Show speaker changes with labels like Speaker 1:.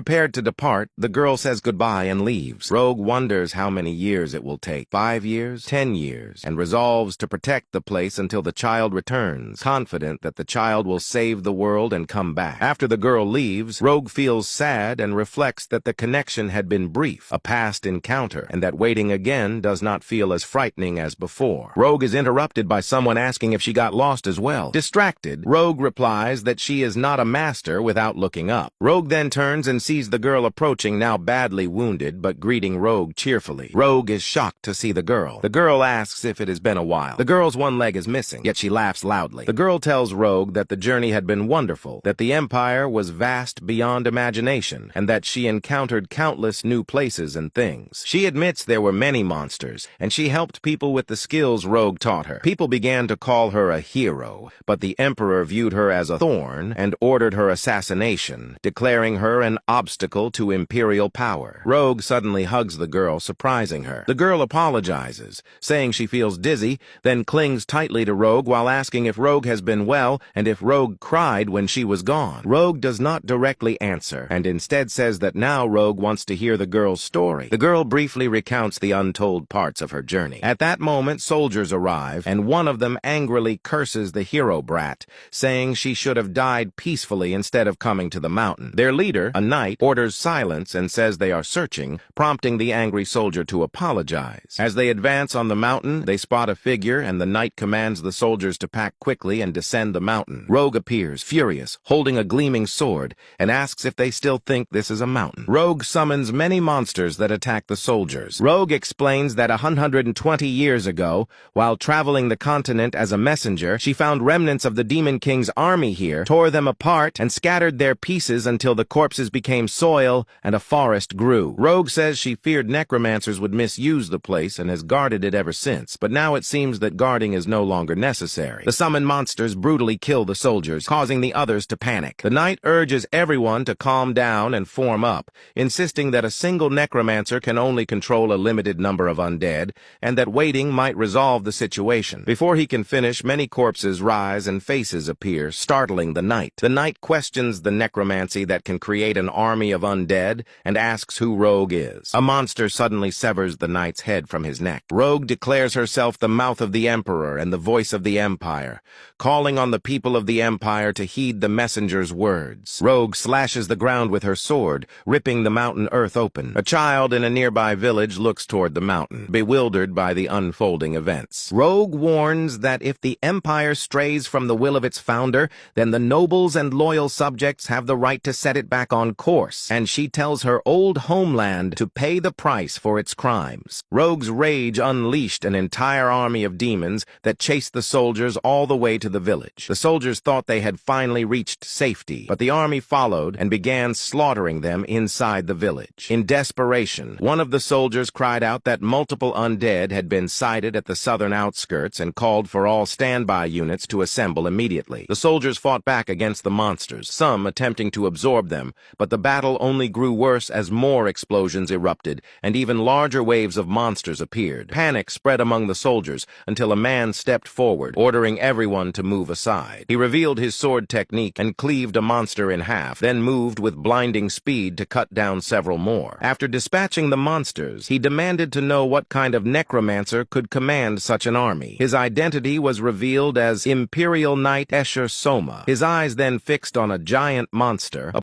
Speaker 1: Prepared to depart, the girl says goodbye and leaves. Rogue wonders how many years it will take. 5 years? 10 years? And resolves to protect the place until the child returns, confident that the child will save the world and come back. After the girl leaves, Rogue feels sad and reflects that the connection had been brief, a past encounter, and that waiting again does not feel as frightening as before. Rogue is interrupted by someone asking if she got lost as well. Distracted, Rogue replies that she is not a master without looking up. Rogue then turns and sees the girl approaching, now badly wounded, but greeting Rogue cheerfully. Rogue is shocked to see the girl. The girl asks if it has been a while. The girl's one leg is missing, yet she laughs loudly. The girl tells Rogue that the journey had been wonderful, that the empire was vast beyond imagination, and that she encountered countless new places and things. She admits there were many monsters, and she helped people with the skills Rogue taught her. People began to call her a hero, but the emperor viewed her as a thorn and ordered her assassination, declaring her an obstacle to imperial power. Rogue suddenly hugs the girl, surprising her. The girl apologizes, saying she feels dizzy, then clings tightly to Rogue while asking if Rogue has been well and if Rogue cried when she was gone. Rogue does not directly answer, and instead says that now Rogue wants to hear the girl's story. The girl briefly recounts the untold parts of her journey. At that moment, soldiers arrive, and one of them angrily curses the hero brat, saying she should have died peacefully instead of coming to the mountain. Their leader, a knight, orders silence and says they are searching, prompting the angry soldier to apologize. As they advance on the mountain, they spot a figure, and the knight commands the soldiers to pack quickly and descend the mountain. Rogue appears, furious, holding a gleaming sword, and asks if they still think this is a mountain. Rogue summons many monsters that attack the soldiers. Rogue explains that 120 years ago, while traveling the continent as a messenger, she found remnants of the Demon King's army here, tore them apart, and scattered their pieces until the corpses became soil and a forest grew. Rogue says she feared necromancers would misuse the place and has guarded it ever since, but now it seems that guarding is no longer necessary. The summoned monsters brutally kill the soldiers, causing the others to panic. The knight urges everyone to calm down and form up, insisting that a single necromancer can only control a limited number of undead, and that waiting might resolve the situation. Before he can finish, many corpses rise and faces appear, startling the knight. The knight questions the necromancy that can create an army of undead and asks who Rogue is. A monster suddenly severs the knight's head from his neck. Rogue declares herself the mouth of the emperor and the voice of the empire, calling on the people of the empire to heed the messenger's words. Rogue slashes the ground with her sword, ripping the mountain earth open. A child in a nearby village looks toward the mountain, bewildered by the unfolding events. Rogue warns that if the empire strays from the will of its founder, then the nobles and loyal subjects have the right to set it back on course, and she tells her old homeland to pay the price for its crimes. Rogue's rage unleashed an entire army of demons that chased the soldiers all the way to the village. The soldiers thought they had finally reached safety, but the army followed and began slaughtering them inside the village. In desperation, one of the soldiers cried out that multiple undead had been sighted at the southern outskirts and called for all standby units to assemble immediately. The soldiers fought back against the monsters, some attempting to absorb them, but the battle only grew worse as more explosions erupted and even larger waves of monsters appeared. Panic spread among the soldiers until a man stepped forward, ordering everyone to move aside. He revealed his sword technique and cleaved a monster in half, then moved with blinding speed to cut down several more. After dispatching the monsters, he demanded to know what kind of necromancer could command such an army. His identity was revealed as Imperial Knight Escher Soma. His eyes then fixed on a giant monster,